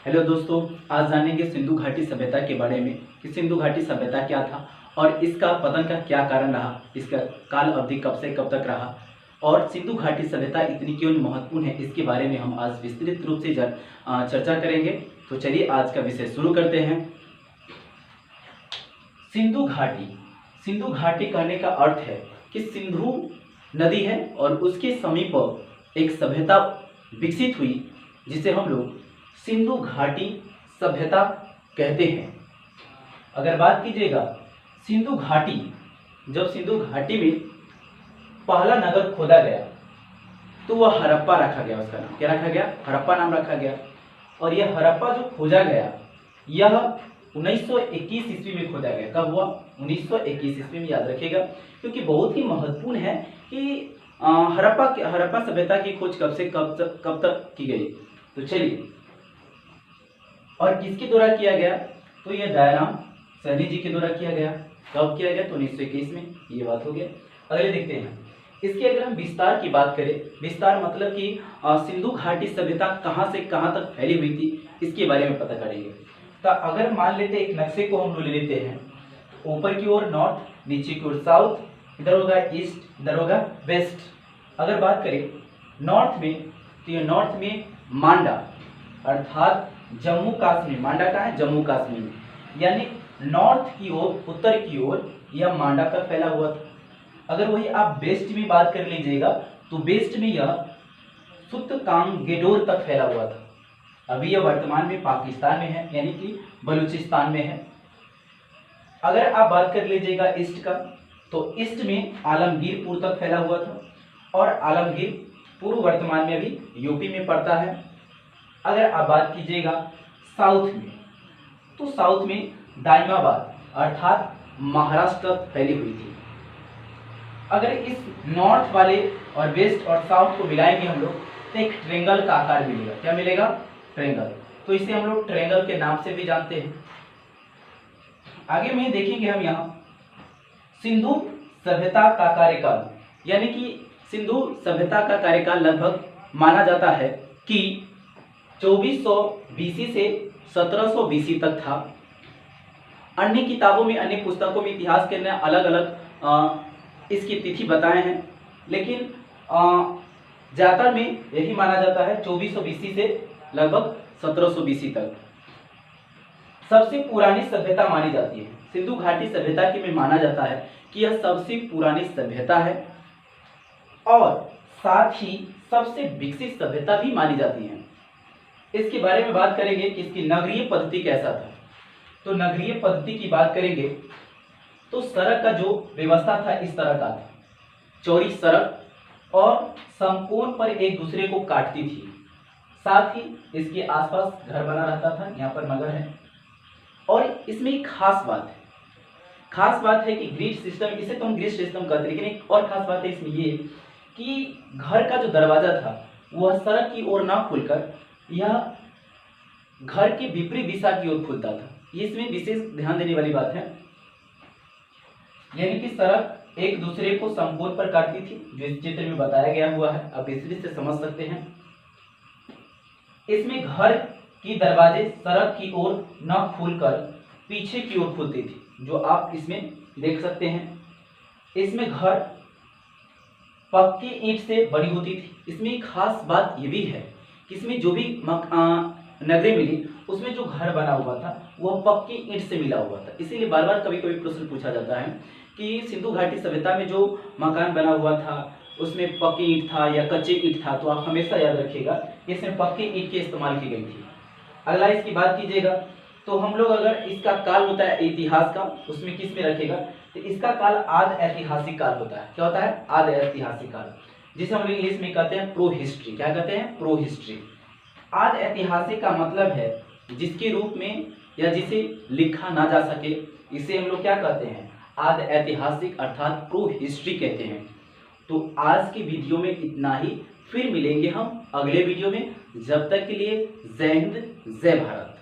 Hello दोस्तों, आज जानेंगे सिंधु घाटी सभ्यता के बारे में कि सिंधु घाटी सभ्यता क्या था और इसका पतन का क्या कारण रहा, इसका काल अवधि कब से कब तक रहा और सिंधु घाटी सभ्यता इतनी क्यों महत्वपूर्ण है, इसके बारे में हम आज विस्तृत रूप से चर्चा करेंगे। तो चलिए आज का विषय शुरू करते हैं। सिंधु घाटी। सिंधु घाटी कहने का अर्थ है कि सिंधु नदी है और उसके समीप एक सभ्यता विकसित हुई जिसे हम लोग सिंधु घाटी सभ्यता कहते हैं। अगर बात कीजिएगा सिंधु घाटी, जब सिंधु घाटी में पहला नगर खोदा गया तो वह हड़प्पा रखा गया। उसका नाम क्या रखा गया? हड़प्पा नाम रखा गया। और यह हड़प्पा जो खोजा गया यह 1921 ईस्वी में खोदा गया। कब हुआ? 1921 ईस्वी में, याद रखिएगा, क्योंकि बहुत ही महत्वपूर्ण है कि हड़प्पा सभ्यता की खोज कब से कब तक की गई। तो चलिए, और किसके द्वारा किया गया? तो यह दयाराम साहनी जी के द्वारा किया गया। कब किया गया? तो 1921 में। ये बात हो गया। अगले देखते हैं, इसके अगर हम विस्तार की बात करें, विस्तार मतलब कि सिंधु घाटी सभ्यता कहाँ से कहाँ तक फैली हुई थी, इसके बारे में पता करेंगे। तो अगर मान लेते एक नक्शे को हम लोग ले लेते हैं, ऊपर की ओर नॉर्थ, नीचे की ओर साउथ, इधर होगा ईस्ट, इधर होगा वेस्ट। अगर बात करें नॉर्थ में, तो ये नॉर्थ में मांडा अर्थात जम्मू कश्मीर, मांडा कहाँ है? जम्मू कश्मीर में, यानी नॉर्थ की ओर, उत्तर की ओर यह मांडा तक फैला हुआ था। अगर वही आप वेस्ट में बात कर लीजिएगा तो वेस्ट में यह सुत्तकांगेडोर तक फैला हुआ था। अभी यह वर्तमान में पाकिस्तान में है, यानी कि बलूचिस्तान में है। अगर आप बात कर लीजिएगा ईस्ट का, तो ईस्ट में आलमगीरपुर तक फैला हुआ था और आलमगीरपुर वर्तमान में अभी यूपी में पड़ता है। अगर आप बात कीजिएगा साउथ में, तो साउथ में दाइमाबाद अर्थात महाराष्ट्र तक फैली हुई थी। अगर इस नॉर्थ वाले और वेस्ट और साउथ को मिलाएंगे हम लोग तो एक ट्रायंगल का आकार मिलेगा। क्या मिलेगा? ट्रायंगल। तो इसे हम लोग ट्रायंगल के नाम से भी जानते हैं। आगे में देखेंगे हम यहाँ सिंधु सभ्यता का कार्यकाल, यानी कि सिंधु सभ्यता का कार्यकाल लगभग माना जाता है कि 2400 बीसी से 1700 बीसी तक था। अन्य किताबों में, अन्य पुस्तकों में इतिहास के अलग अलग इसकी तिथि बताए हैं, लेकिन ज़्यादातर में यही माना जाता है 2400 बीसी से लगभग 1700 बीसी तक। सबसे पुरानी सभ्यता मानी जाती है सिंधु घाटी सभ्यता की में माना जाता है कि यह सबसे पुरानी सभ्यता है और साथ ही सबसे विकसित सभ्यता भी मानी जाती है। इसके बारे में बात करेंगे कि इसकी नगरीय पद्धति कैसा था। तो नगरीय पद्धति की बात करेंगे तो सड़क का जो व्यवस्था था इस तरह का था, चौड़ी सड़क और समकोण पर एक दूसरे को काटती थी। साथ ही इसके आसपास घर बना रहता था। यहाँ पर नगर है और इसमें एक खास बात है कि ग्रिड सिस्टम, इसे तो हम ग्रिड सिस्टम कहते हैं, लेकिन एक और खास बात है इसमें ये कि घर का जो दरवाजा था वह सड़क की ओर ना खुलकर यह घर की विपरीत दिशा की ओर खुलता था। ये इसमें विशेष ध्यान देने वाली बात है, यानी कि सड़क एक दूसरे को समकोण पर काटती थी, जो इस चित्र में बताया गया हुआ है। आप इस से समझ सकते हैं। इसमें घर की दरवाजे सड़क की ओर न खुलकर पीछे की ओर खुलती थी, जो आप इसमें देख सकते हैं। इसमें घर पक्की ईंट से बनी होती थी। इसमें एक खास बात ये भी है कि इसमें जो भी नगरें मिली उसमें जो घर बना हुआ था वह पक्की ईंट से मिला हुआ था। इसीलिए बार बार कभी कभी प्रश्न पूछा जाता है कि सिंधु घाटी सभ्यता में जो मकान बना हुआ था उसमें पक्की ईंट था या कच्ची ईंट था, तो आप हमेशा याद रखिएगा इसमें पक्की ईंट के इस्तेमाल की गई थी। अगला इसकी बात कीजिएगा तो हम लोग अगर इसका काल होता है इतिहास का, उसमें किस में रखेगा? तो इसका काल आद ऐतिहासिक काल होता है। क्या होता है? आद ऐतिहासिक काल, जिसे हम इंग्लिश में कहते हैं प्रो हिस्ट्री। क्या कहते हैं? Pro history. आद ऐतिहासिक का मतलब है जिसके रूप में या जिसे लिखा ना जा सके, इसे हम लोग क्या कहते हैं? आद ऐतिहासिक अर्थात प्रो हिस्ट्री कहते हैं। तो आज की वीडियो में इतना ही, फिर मिलेंगे हम अगले वीडियो में। जब तक के लिए जय हिंद, जय भारत।